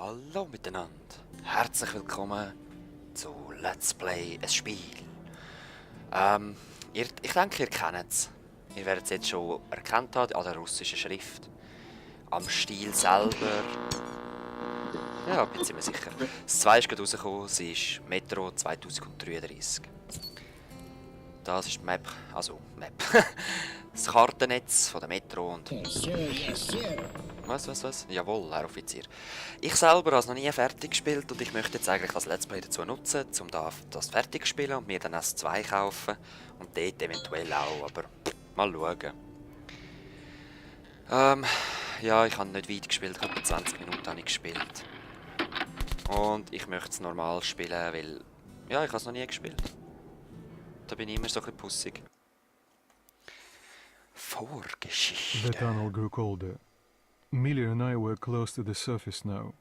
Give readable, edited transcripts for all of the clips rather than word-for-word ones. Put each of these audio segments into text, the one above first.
Hallo miteinander. Herzlich willkommen zu Let's Play ein Spiel. Ich denke, ihr kennt es. Ihr werdet es jetzt schon erkannt haben an der russischen Schrift. Am Stil selber. Ja, bin ziemlich sicher. Das 2 ist gerade rausgekommen, es ist Metro 2033. Das ist die Map, das Kartennetz von der Metro und... Was? Jawohl, Herr Offizier. Ich selber habe es noch nie fertig gespielt und ich möchte jetzt eigentlich das Let's Play dazu nutzen, um das fertig zu spielen und mir dann S2 kaufen und dort eventuell auch, aber mal schauen. Ja, ich habe nicht weit gespielt, etwa 20 Minuten habe ich gespielt. Und ich möchte es normal spielen, weil, ja, ich habe es noch nie gespielt. Da bin ich immer so ein bisschen pussig. Vorgeschichte. The tunnel grew colder. Millie and I were close to the surface now.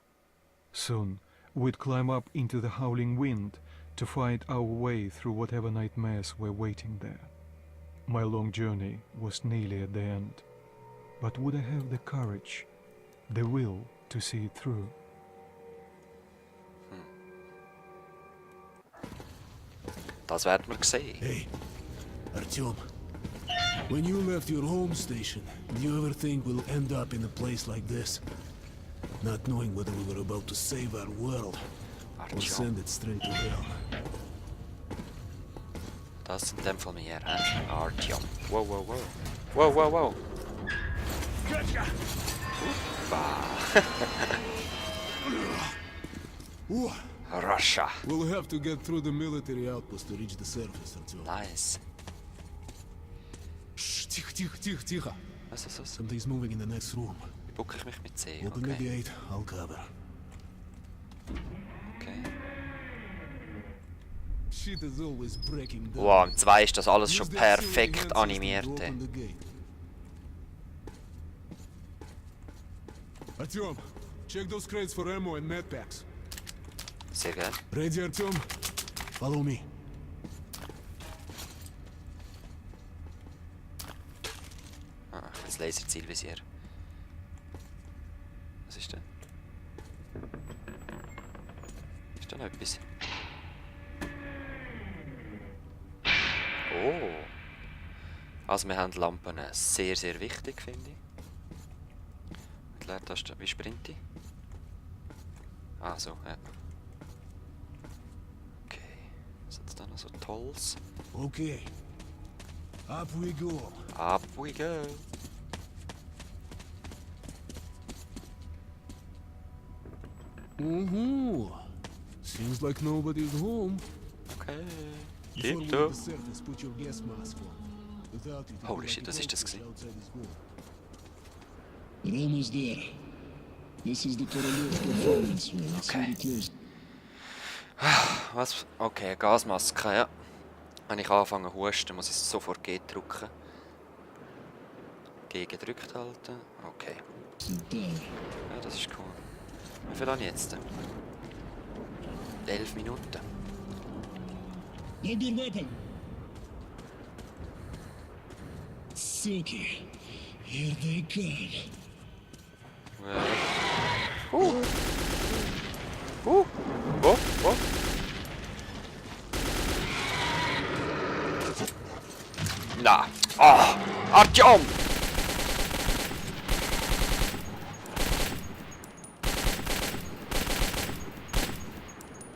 Soon, we'd climb up into the howling wind to fight our way through whatever nightmares were waiting there. My long journey was nearly at the end. But would I have the courage, the will to see it through? Das werden wir sehen. Hey, Artyom. When you left your home station, did you ever think we'll end up in a place like this? Not knowing whether we were about to save our world or send it straight to hell. Das sind in dem Fall wir, Artyom. Wow. Wow. Russia. We'll have to get through the military outpost to reach the surface, Artyom. Nice. Shh, тихо. Was? Something's moving in the next room. Wie bucke ich mich mit C? Open the Okay. gate, I'll cover. Okay. Shit is always breaking down. Wow, im 2 ist das alles schon Use the accelerating perfekt hand system to animiert. open the gate. Artyom, check those crates for ammo and medpacks. Sehr geil. Ready, Artyom? Follow me. Das Laserzielvisier. Was ist denn? Ist da noch etwas? Oh! Also wir haben Lampen sehr, sehr wichtig, finde ich. Mit Leertaste, wie sprinte ich? Ah, so, ja. Okay. Was hat es da noch so Tolles? Okay. Up we go. Up we go! Seems like nobody's home. Okay. Before we Tito. leave the surface, put your gas mask on. Without it, Holy shit, was ist das gewesen? outside is gone. We're almost there. This is the Korolev's performance room. Let's Okay. see the close. Was? Okay, Gasmaske, ja. Wenn ich anfange zu husten, muss ich sofort G drücken. G gedrückt halten. Okay. Ja, das ist cool. Wie viel habe ich jetzt? 11 Minuten. Load your weapon. Suki. Here they come. Wo? Na. Ah! Artyom!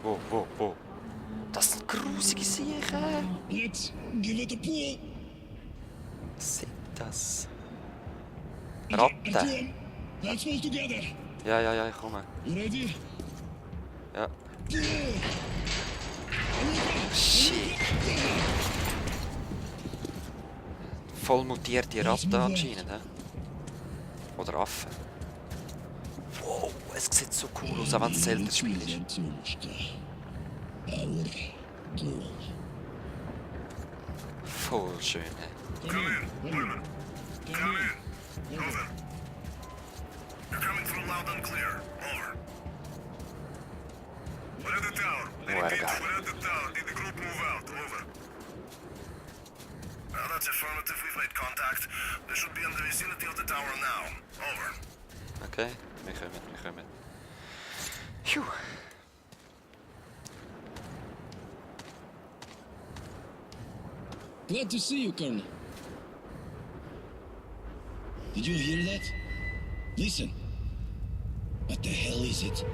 Wo? Das sind grusige Siechen. Let's give it a pull. Was sind das? Ratten. Artyom, let's move together. Ja, ich komme. You ready? Ja. Shit. Voll mutierte Ratten anscheinend, hä? Oder Affen. Wow, es sieht so cool aus, auch wenn es ein seltenes Spiel ist. Voll schön, hä? Come in, Women. Come in. Over. You're coming through loud and clear. Over. We're at the tower. Repeat, We're at the tower. Did the group move out? Over. Well, that's affirmative. We've made contact. They should be in the vicinity of the tower now. Over. Okay, wir kommen. Phew. Glad to see you, Colonel. Did you hear that? Listen. What the hell is it?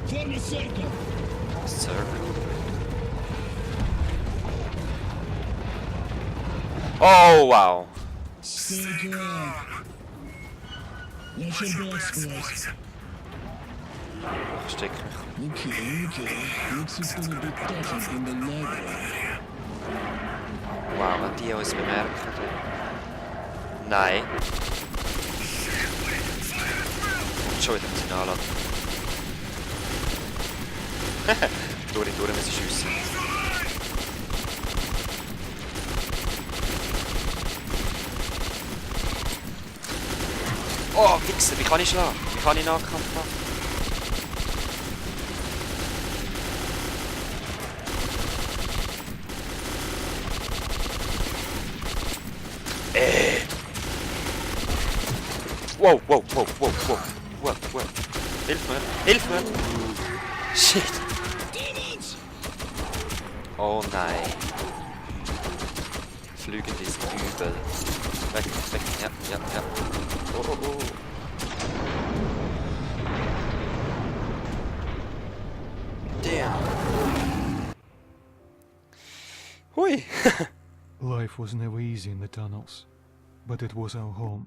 Form a circle! Circle. Oh, wow. Stay calm. Watch your backs, boys. Versteck mich. Okay. Looks it's gonna be tougher than the lag one. Wow, wenn die uns bemerken. Nein. Und schon wieder müssen wir anladen. durch müssen schiessen. Oh, Wichser, wie kann ich schlagen? Wie kann ich Nahkampf machen? Wow. Hilf mir! Shit! Oh nein. Flügend ist übel. Weg. Ja. Oh. Damn. Hui. Life was never easy in the tunnels, but it was our home.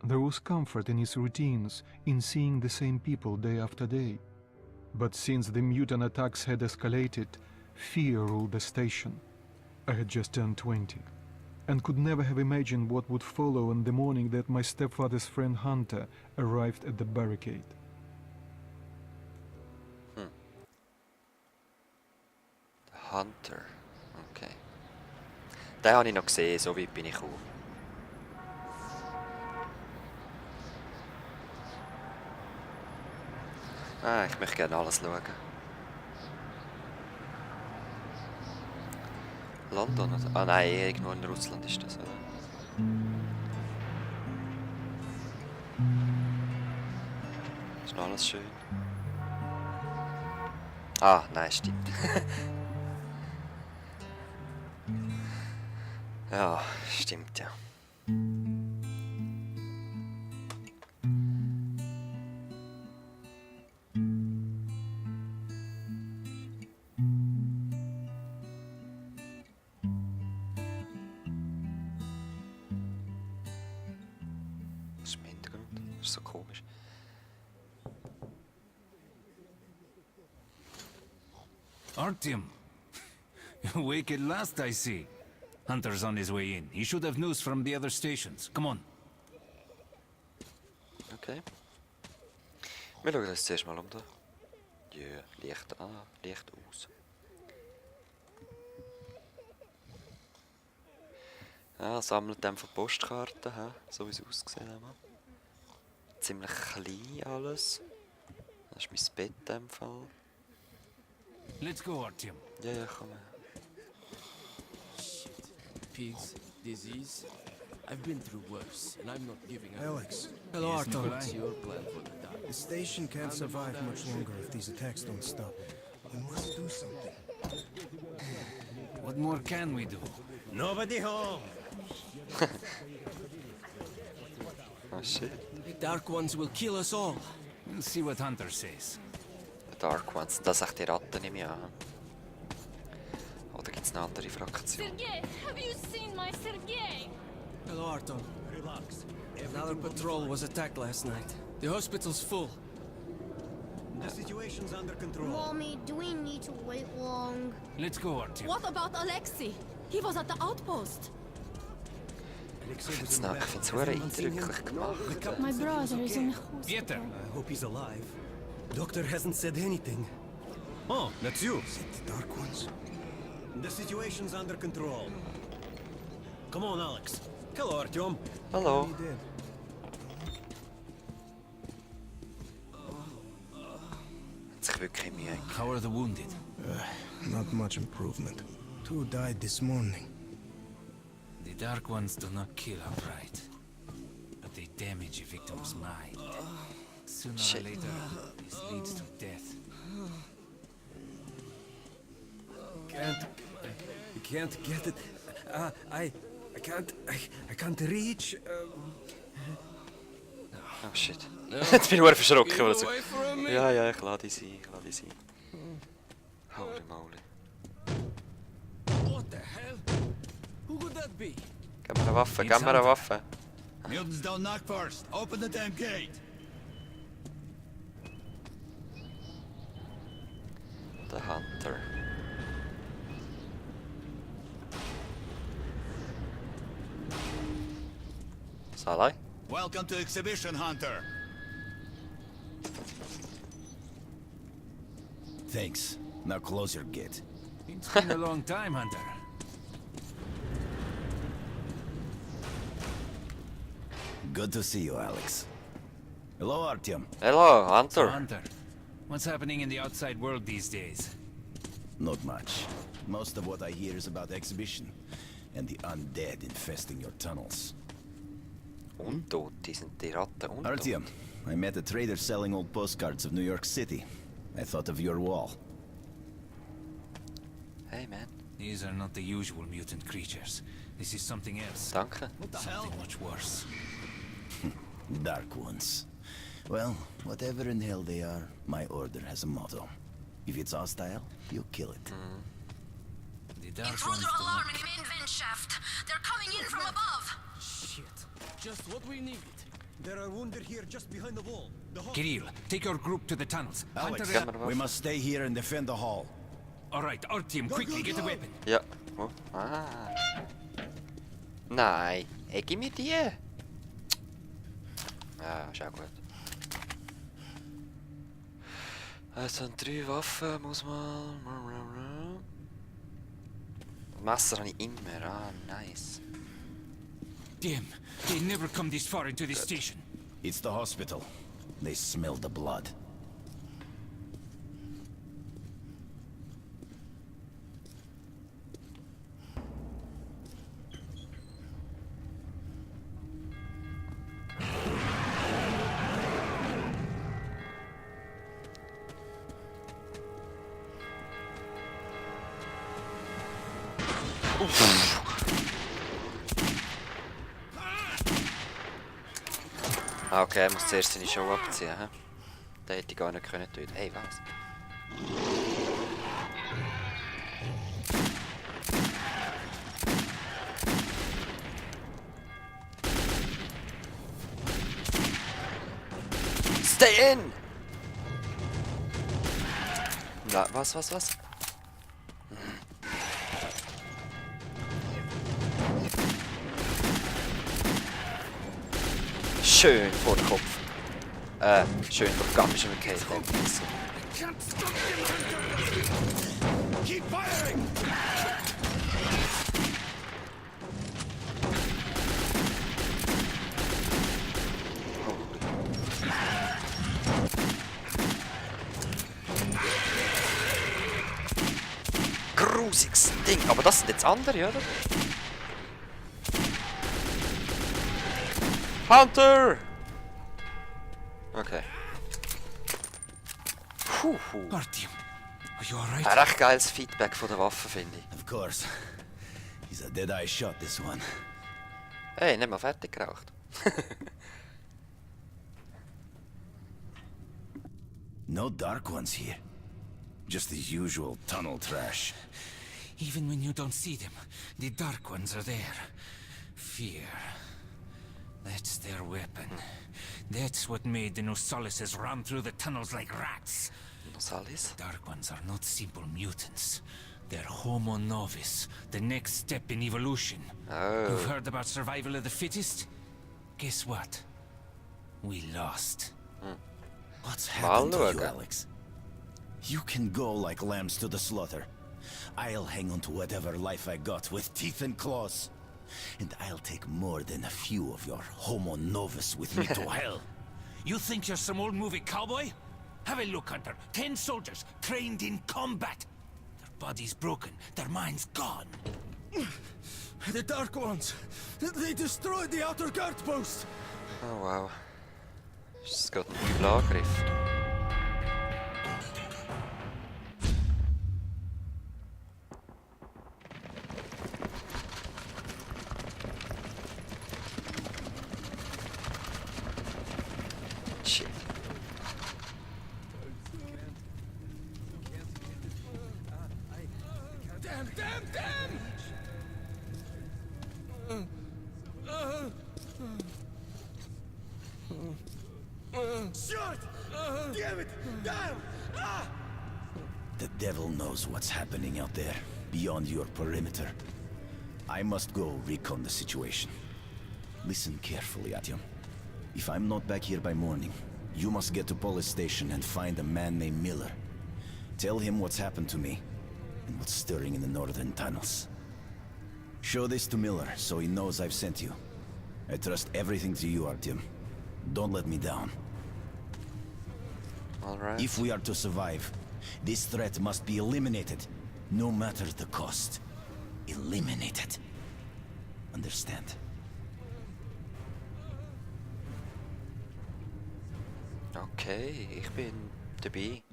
There was comfort in its routines, in seeing the same people day after day. But since the mutant attacks had escalated, fear ruled the station. I had just turned 20, and could never have imagined what would follow on the morning that my stepfather's friend Hunter arrived at the barricade. Hunter. Okay. Den habe ich noch gesehen, so weit bin ich gekommen. Ich möchte gerne alles schauen. London oder? Ah nein, irgendwo in Russland ist das, oder? Ist noch alles schön. Ah, nein, stimmt. Ja, stimmt ja. Was ist im Hintergrund? Das ist so komisch. Artyom, you're awake at last, I see. Hunter's on his way in. He should have news from the other stations. Come on. Okay. Wir schauen uns zuerst mal um da. Ja, Licht an, Licht aus. Ja, sammelt einfach Postkarten, so wie es ausgesehen hat. Ziemlich klein alles. Das ist mein Bett in dem Fall. Let's go, Artyom. Ja, komm her. Pigs, disease. I've been through worse, and I'm not giving up. Alex, Hello, Yes, Arthur. Nikolai? What's your plan for the dark? the station can't survive much longer if these attacks don't stop. We must do something. What more can we do? Nobody home! Oh shit. The Dark Ones will kill us all. We'll see what Hunter says. The Dark Ones, das sagt die Ratten nicht mehr an. Oder gibt es eine andere Fraktion? Sergei, have you seen my Sergei? Hello, Arthur. Relax. Another patrol was attacked last night. The hospital's full. The situation's under control. Mommy, do we need to wait long? Let's go, Artyom. What about Alexei? He was at the outpost. Ich finde es sehr eindrücklich gemacht. My brother is in the Pieter! I hope he's alive. Doctor hasn't said anything. Oh, that's you. Is it the Dark Ones? The situation's under control. Come on, Alex. Hello, Artyom. Hallo. He did. Hat sich wirklich Mühe gegeben. How are the wounded? Not much improvement. 2 died this morning. The Dark Ones do not kill outright. They damage a victim's mind. Sooner Shit. or later, this leads to death. I can't get it. I can't reach. Oh shit. Jetzt bin ich nur verschrocken. Keep Weil so. away from me. Ja, ja, ich lade die sein, Holy moly. What the hell? Who could that be? Gib mir eine Waffe, Mutants don't knock first. Open the damn gate. The Hunter. Salai? Welcome to Exhibition, Hunter. Thanks. Now close your gate. It's been a long time, Hunter. Good to see you, Alex. Hello, Artyom. Hello, So, Hunter. Hunter, what's happening in the outside world these days? Not much. Most of what I hear is about Exhibition and the undead infesting your tunnels. Untote sind die Ratten untot. Artyom, I met a trader selling old postcards of New York City. I thought of your wall. Hey man, These are not the usual mutant creatures. This is something else. danke. Something much worse. Dark ones. Well, whatever in hell they are, my order has a motto. If it's hostile, you kill it. The dark ones Intruder do alarm not... in the main vent shaft. They're coming in from above. Shit. Just what we needed. There are wounded here just behind the wall. Kirill, take your group to the tunnels. Alex, Hunter, we must stay here and defend the hall. all right, Artyom, quickly get a weapon. Ja. Oh. Ah. Nein. Hey, gib mir die. Ah, ist auch gut. Es sind 3 Waffen, muss man... Messer habe ich immer. Ah, nice. Damn, they never come this far into this station. It's the hospital. They smell the blood. Ah, okay, er muss zuerst seine Show abziehen. He? Den hätte ich gar nicht können töten. Hey, was? Stay in! Na, was? Schön vor den Kopf. Schön vor den Kopf schon okay. Keep firing! Grusiges Ding. Aber das sind jetzt andere, oder? Hunter! Okay. Puh. Artyom, are you alright? Ein recht geiles Feedback von der Waffe, finde ich. Of course. He's a dead-eye shot, this one. Hey, nicht mal fertig geraucht. No dark ones here. Just the usual tunnel trash. Even when you don't see them, the dark ones are there. Fear. That's their weapon. That's what made the Nosalises run through the tunnels like rats. Nosalis? Dark ones are not simple mutants. They're Homo Novus, the next step in evolution. Oh. You've heard about survival of the fittest? Guess what? We lost. What's happened to you, Malnouga. Alex? You can go like lambs to the slaughter. I'll hang on to whatever life I got with teeth and claws. And I'll take more than a few of your Homo Novus with me to hell. You think you're some old movie cowboy? Have a look, Hunter. 10 soldiers trained in combat. Their bodies broken, their minds gone. The Dark Ones! They destroyed the outer guard post! Oh wow. Ist das gerade ein übler Angriff? Shit. The devil knows what's happening out there, beyond your perimeter. I must go recon the situation. Listen carefully, Artyom. If I'm not back here by morning, you must get to police station and find a man named Miller. Tell him what's happened to me, and what's stirring in the northern tunnels. Show this to Miller, so he knows I've sent you. I trust everything to you, Artyom. Don't let me down. Alright. If we are to survive, this threat must be eliminated, no matter the cost. Eliminated. Understand? Okay, ich bin dabei.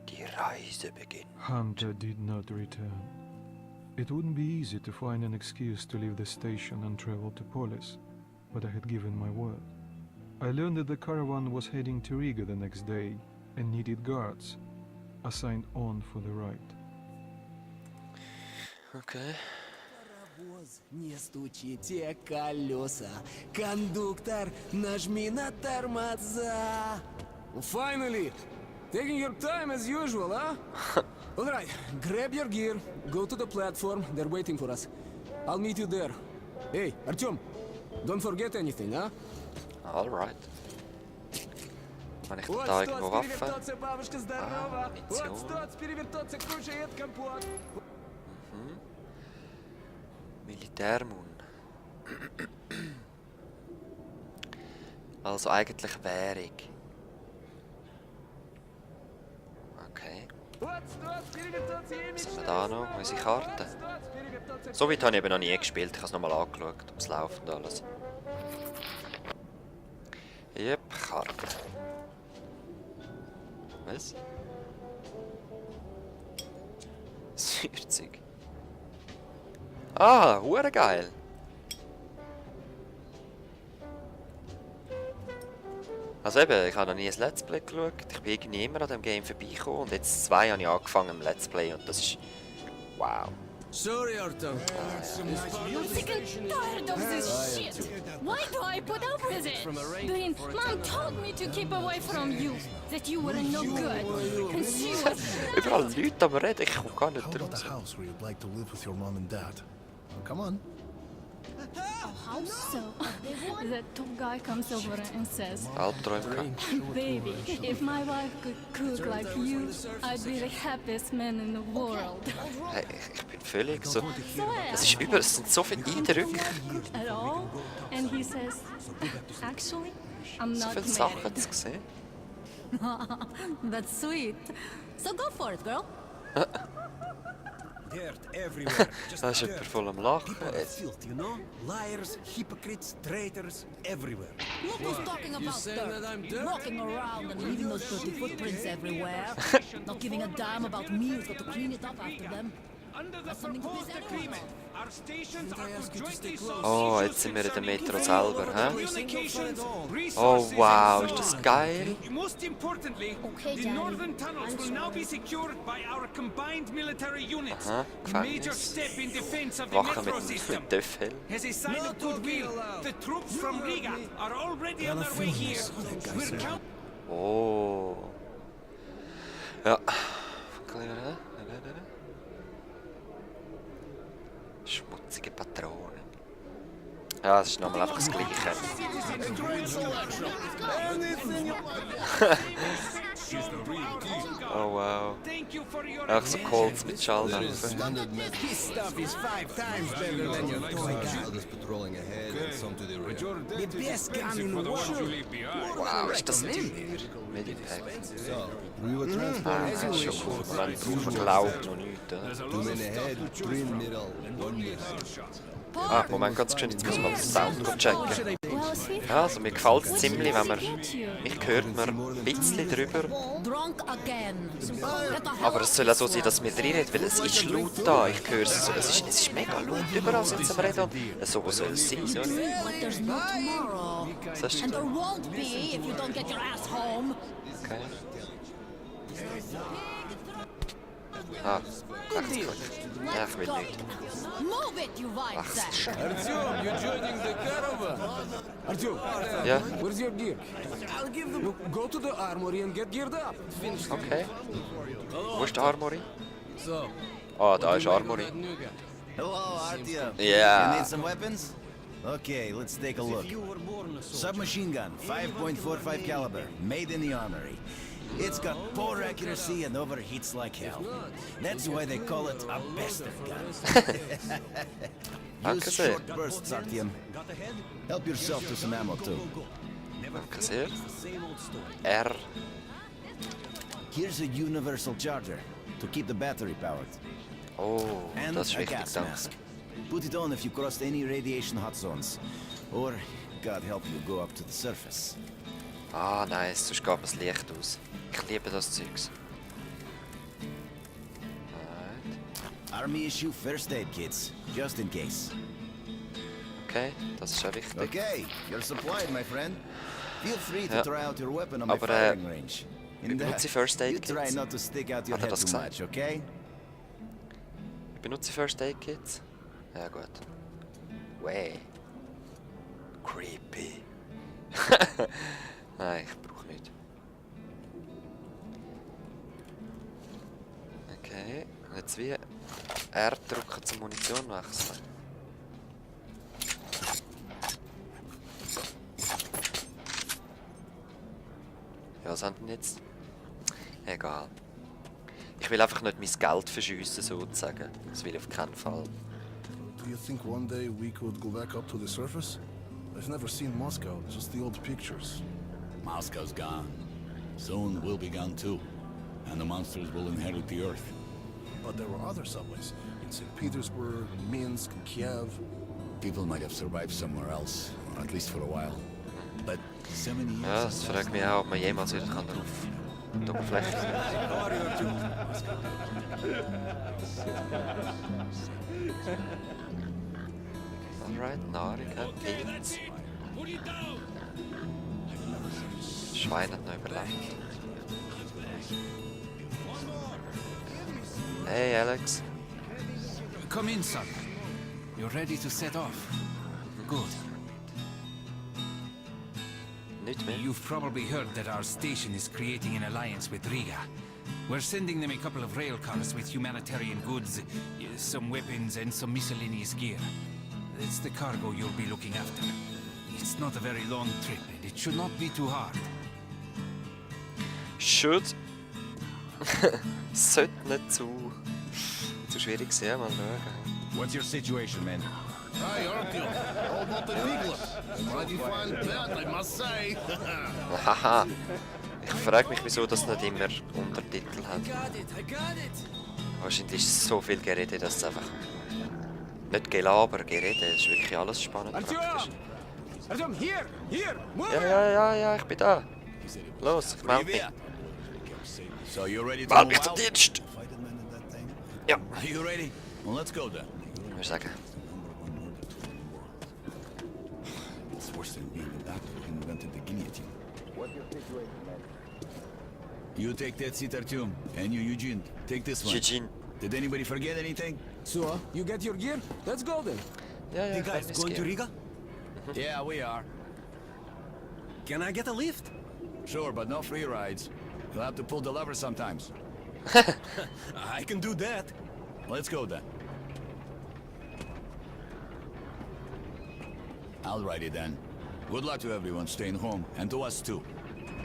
Die Reise beginnt. Hunter did not return. It wouldn't be easy to find an excuse to leave the station and travel to Polis, but I had given my word. I learned that the caravan was heading to Riga the next day and needed guards, assigned on for the ride. Okay. Паровоз, не стучите колеса. Кондуктор, нажми на тормоза. Finally! Taking your time as usual, huh? Alright, grab your gear, go to the platform, they're waiting for us. I'll meet you there. Hey, Artyom, don't forget anything, huh? Alright. Habe ich denn da irgendwo Waffen? Ah, Munition. Militärmun. Also eigentlich Währung. Okay. Was haben wir da noch? Unsere Karte. So weit habe ich eben noch nie gespielt. Ich habe es nochmal angeschaut, ob es läuft und alles. Yep, Karte. Was? 40. Ah, hure geil. Also eben, ich habe noch nie ein Let's Play geschaut. Ich bin irgendwie immer an dem Game vorbeigekommen und jetzt 2 habe ich angefangen im Let's Play und das ist... Wow. Sorry, Artyom. I'm sick and tired of this shit. Why do I put up with it? Green, Mom told me to keep away from you. That you were no good. And she was... Überall Leute am Reden, ich komme gar nicht How about raus. a house where you'd like to live with your mom and dad? Come on. How so? That tall guy comes over and says, Albträume. Baby, if my wife could cook like you, I'd be the happiest man in the world. Hey, ich bin völlig so... Es ist über, es sind so viele Eindrücke. At all? And he says, actually, I'm So not viele Sachen married. zu sehen. That's sweet. So go for it, girl. Dirt everywhere. Just Da ist dirt. jemand voll am Lachen. People are filth, you know? Liars, hypocrites, traitors, everywhere. Look who's talking about saying dirt. that I'm dirty? Walking around and leaving those dirty footprints everywhere. Not giving a damn about me who's got to clean it up after them. That's something to piss anyone off. Oh, jetzt sind wir in der Metro selber, hä? Oh wow, ist das geil? Most importantly, Okay, the Daddy. northern tunnels will now be secured by our combined military units. Aha, A major Gefängnis. step in defense of the Wachen metro mit system. Töffel. As a sign of goodwill, the troops from Riga are already on their way here. We're counting. Oh. Ja. Schmutzige Patronen. Ja, es ist nochmal einfach das Gleiche. Oh wow. Auch so Colts mit Schalldämpfen. This stuff is 5 times better than your toy gun. patrolling ahead and some to the rear. The best gun in the world. Wow, ist das teuer? Medipack. So, we were Ah, transporting das ist schon cool. Man drauf glaubt noch nichts, oder? two men ahead, three in middle, one behind. Ah, Moment, ganz schön, jetzt müssen wir den Sound checken. Well, see? Ja, also mir gefällt es ziemlich, wenn man... Mich hört man ein bisschen drüber. Drunk again. Aber es soll auch so sein, dass wir reinreden, weil es ist laut da. Ich höre es. Es ist mega laut überall, sind sie am Reden. So soll es sein, sorry. But there's no tomorrow. Das ist And there won't be if you don't get your ass home. okay. Ah, rechtsklick. Ja, ich will nicht. Move it, you Wesen. Artyom, you joining the caravan? Artyom, Ja, where's your gear? I'll give them. Look, go to the armory and get geared up. okay. Wo ist die Armory? So, Ah, da ist Armory. Hello, Artyom. Yeah. You need some weapons? Okay, let's take a look. Submachine gun, 5.45 caliber, made in the armory. It's got poor accuracy and overheats like hell. That's why they call it a bastard gun. Danke Use sehr. short bursts, Artyom. Help yourself to some ammo too. Danke sehr. R. Here's a universal charger to keep the battery powered. Oh, And das ist a wichtig, gas danke. mask. Put it on if you crossed any radiation hot zones. Or, God help you, go up to the surface. Ah, nice, sonst geht mir das Licht aus. Ich liebe das Zeugs. Alright. Army issue first aid kits, just in case. Okay, das ist ja wichtig. Okay, you're supplied, my friend. Feel free to Ja. try out your weapon on my Aber, firing range. wie benutze ich First Aid you try Kits? not to stick out your Hat er head das too gesagt? much, okay? Ich benutze First Aid Kits. Ja, gut. Way. Creepy. Nein, ich brauche nicht. Okay, und jetzt wie R drücken zum Munition wechseln. Ja, was haben denn jetzt? Egal. Ich will einfach nicht mein Geld verschiessen, sozusagen. Das will ich auf keinen Fall. Do you think one day we could go back up to the surface? I've never seen Moscow, just the old pictures. Moscow's gone. Soon we'll be gone too. And the monsters will inherit the earth. But there were other subways. In St. Petersburg, Minsk, Kiev. People might have survived somewhere else, or at least for a while. But 70 years Ja, das fragt mich auch, ob man jemals wieder drauf die Oberfläche Alright, Nahrung, Pilz. Schwein hat noch überlebt. Hey Alex. Come in, son. You're ready to set off. Good. Nicht mehr. You've probably heard that our station is creating an alliance with Riga. We're sending them a couple of rail cars with humanitarian goods, some weapons and some miscellaneous gear. It's the cargo you'll be looking after. It's not a very long trip and it should not be too hard. Should. Sollte nicht zu schwierig sein, mal schauen. What's your situation, man? Hi, Artyom. How about the England? Mighty fine bed, I must say. Haha. Ich frage mich, wieso das nicht immer Untertitel hat. Wahrscheinlich ist es so viel Gerede, dass es einfach... Nicht Gelaber, Gerede, es ist wirklich alles spannend. Artyom! Artyom, here! Move! Ja, ich bin da. Los, ich melde mich. So you're ready to Meld move mich zum out? Dienst! Ja. Are you ready? Well, let's go then. Ich würde sagen. It's worse than being a doctor who invented the guillotine. What's your situation, man? You take that seat, Artyom, and you, Eugene, take this one. Eugene. Did anybody forget anything? So, you get your gear? Let's go then. Ja, Hey guys, going to Riga? Yeah, we are. Can I get a lift? Sure, but no free rides. You'll have to pull the lever sometimes. I can do that. Let's go then. Alrighty then. Good luck to everyone staying home, and to us too.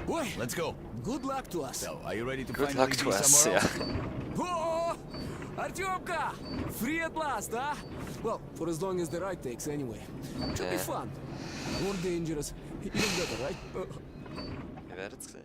Boy, Let's go. good luck to us. So, are you ready to Good finally luck to be us, somewhere yeah. else? Oh, Artyomka! Free at last, huh? Well, for as long as the ride takes anyway. Should be Yeah. fun. More dangerous. Even better, right? Wir werden es sehen.